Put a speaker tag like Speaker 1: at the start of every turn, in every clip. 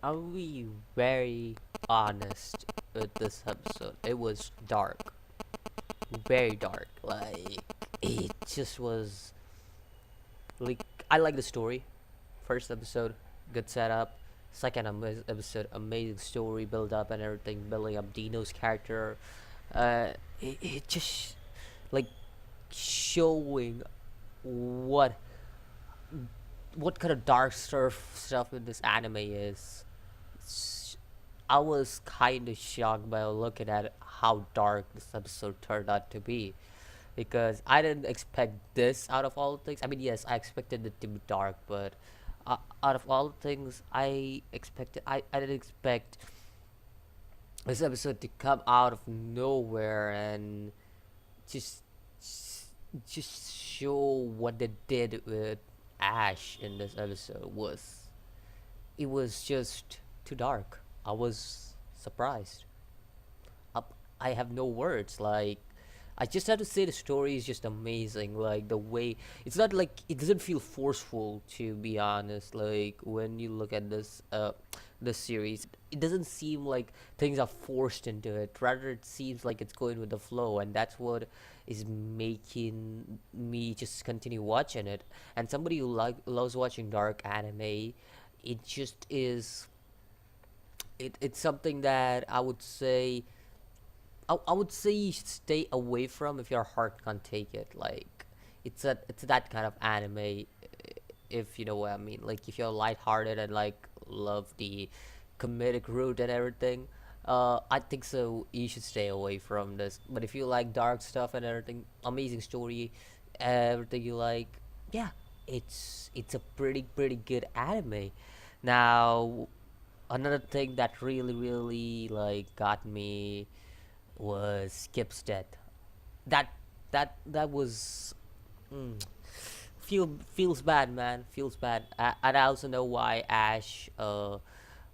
Speaker 1: I'll be very honest with this episode. It was dark, very dark. Like it just was like I like the story. First episode, good setup. Second episode, amazing story build up and everything, building up Dino's character. It just like showing what what kind of dark stuff in this anime is. I was kind of shocked by looking at how dark this episode turned out to be because I didn't expect this out of all things. I mean, yes, I expected it to be dark, but out of all things, I didn't expect this episode to come out of nowhere and just just show what they did with Ash in this episode was just too dark. I was surprised. I, I have no words. Like I just have to say the story is just amazing. Like the way it's not like it doesn't feel forceful to be honest. Like when you look at this series, it doesn't seem like things are forced into it. Rather, it seems like it's going with the flow, and that's what is making me just continue watching it. And somebody who loves watching dark anime, it just is. It's something that I would say you should stay away from if your heart can't take it. Like it's that kind of anime, if you know what I mean. Like if you're lighthearted and like love the comedic route and everything, I think so. You should stay away from this. But if you like dark stuff and everything, amazing story, everything you like, yeah, it's a pretty good anime. Now another thing that really like got me was Skip's death. That that was mm, feels bad, man. Feels bad. And I also know why Ash.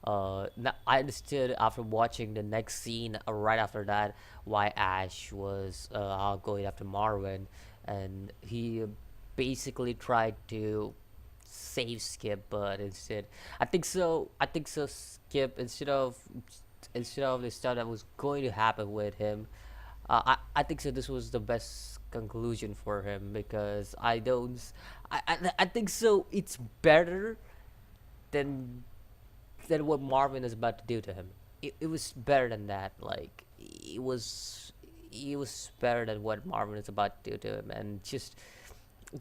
Speaker 1: I understood after watching the next scene right after that why Ash was going after Marvin, and he basically tried to save Skip, but instead, I think so. Skip instead of the stuff that was going to happen with him, I think so. This was the best conclusion for him because I don't. I think so. It's better than what Marvin is about to do to him. It was better than that. Like it was better than what Marvin is about to do to him, and just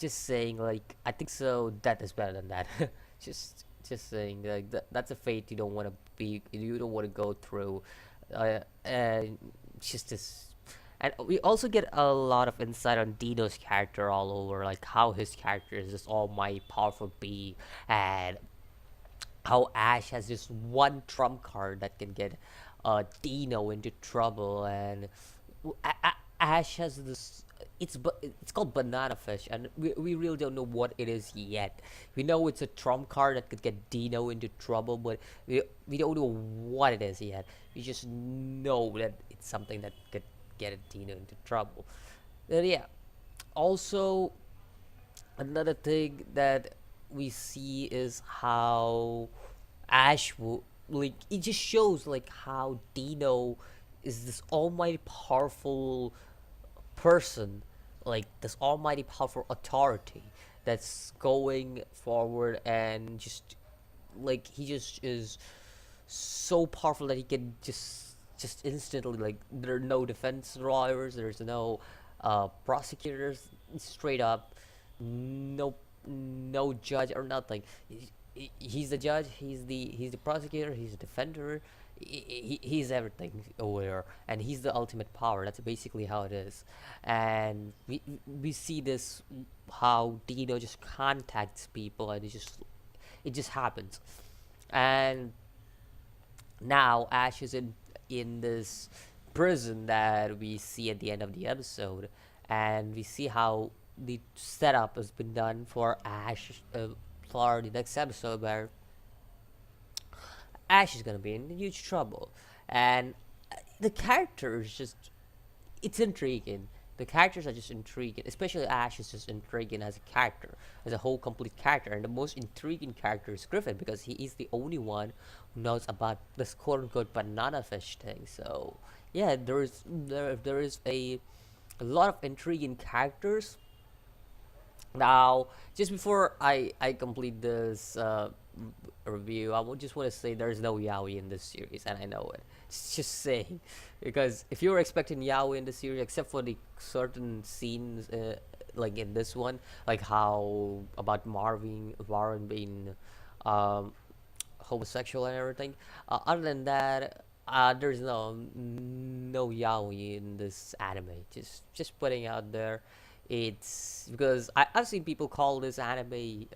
Speaker 1: saying like I think so. That is better than that. Just saying like that's a fate you don't want to go through, and just this. And we also get a lot of insight on Dino's character all over, like how his character is this almighty powerful being, and how Ash has this one trump card that can get Dino into trouble, and Ash has this. It's called banana fish, and we really don't know what it is yet. We know it's a trump card that could get Dino into trouble, but we don't know what it is yet. We just know that it's something that could get Dino into trouble. And yeah, also another thing that we see is how like it just shows like how Dino is this almighty powerful person, like this almighty powerful authority that's going forward, and just like he just is so powerful that he can just instantly, like there are no defense lawyers, there's no prosecutors, straight up no judge or nothing. He's the judge, he's the prosecutor, he's the defender, he's everything over there, and he's the ultimate power. That's basically how it is. And we see this, how Dino just contacts people, and it just happens. And now Ash is in this prison that we see at the end of the episode, and we see how the setup has been done for Ash, for the next episode, where Ash is gonna be in huge trouble, and the character is just, it's intriguing. the characters are just intriguing. Especially Ash is just intriguing as a character, as a whole complete character. And the most intriguing character is Griffin because he is the only one who knows about this quote unquote banana fish thing. So yeah, there is a lot of intriguing characters. Now, just before I complete this review, I would just want to say there's no Yaoi in this series, and I know it. Just saying, because if you were expecting Yaoi in the series, except for the certain scenes, like in this one, like how about Warren being um, homosexual and everything. Other than that, there's no yaoi in this anime. Just putting out there, it's because I've seen people call this anime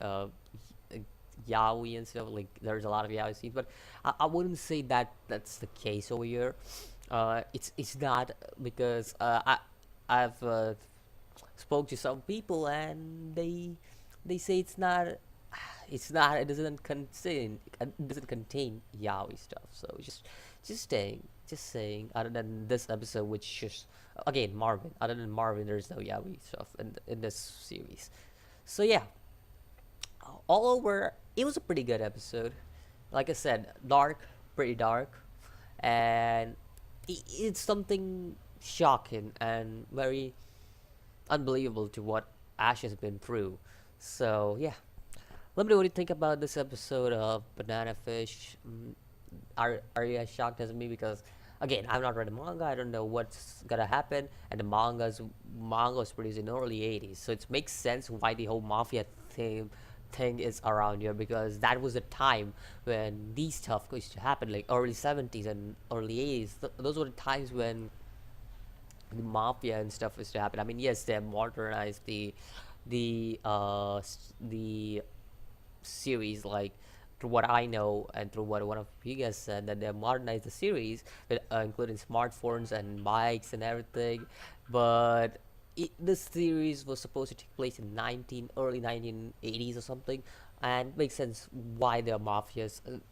Speaker 1: yaoi and stuff. Like there's a lot of yaoi scenes, but I wouldn't say that that's the case over here. It's not because I've spoke to some people and they say it doesn't contain yaoi stuff. So just saying other than this episode, which just again Marvin, other than Marvin, there's no yaoi stuff in this series. So yeah, all over, it was a pretty good episode. Like I said, dark, pretty dark, and it's something shocking and very unbelievable to what Ash has been through. So yeah, let me know what you think about this episode of Banana Fish. Are you as shocked as me? Because again, I've not read the manga. I don't know what's gonna happen, and the manga was produced in the early '80s, so it makes sense why the whole mafia thing is around here because that was a time when these stuff used to happen, like early '70s and early '80s. Those were the times when the mafia and stuff used to happen. I mean, yes, they modernized the series, like through what I know and through what one of you guys said, that they modernized the series with including smartphones and bikes and everything. But this series was supposed to take place in 19 early 1980s or something, and makes sense why there are mafia and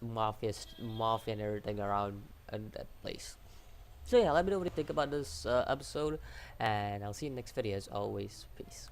Speaker 1: everything around in that place. So yeah, let me know what you think about this episode, and I'll see you in the next video. As always, peace.